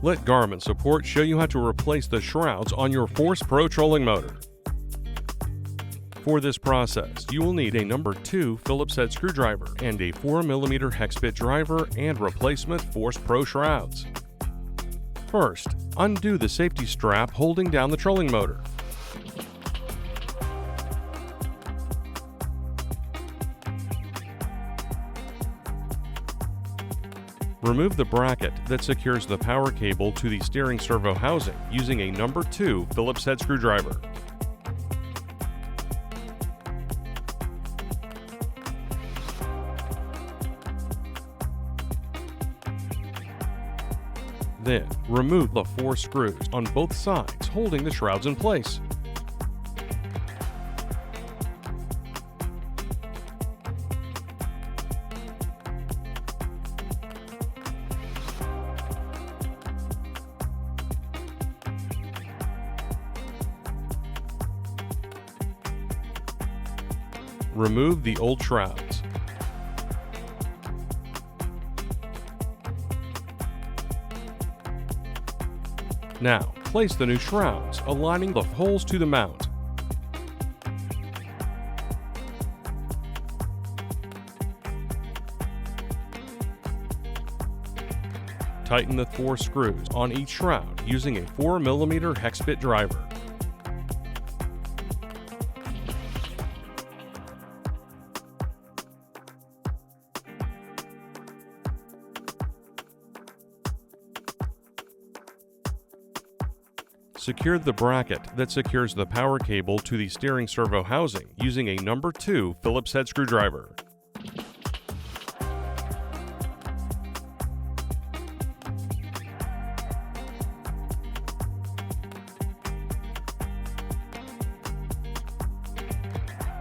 Let Garmin support show you how to replace the shrouds on your Force Pro trolling motor. For this process, you will need a number 2 Phillips head screwdriver and a 4mm hex bit driver and replacement Force Pro shrouds. First, undo the safety strap holding down the trolling motor. Remove the bracket that secures the power cable to the steering servo housing using a number 2 Phillips head screwdriver. Then, remove the 4 screws on both sides holding the shrouds in place. Remove the old shrouds. Now, place the new shrouds, aligning the holes to the mount. Tighten the 4 screws on each shroud using a 4mm hex bit driver. Secure the bracket that secures the power cable to the steering servo housing using a number 2 Phillips head screwdriver.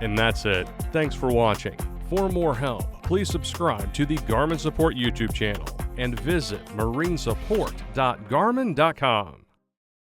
And that's it. Thanks for watching. For more help, please subscribe to the Garmin Support YouTube channel and visit marinesupport.garmin.com.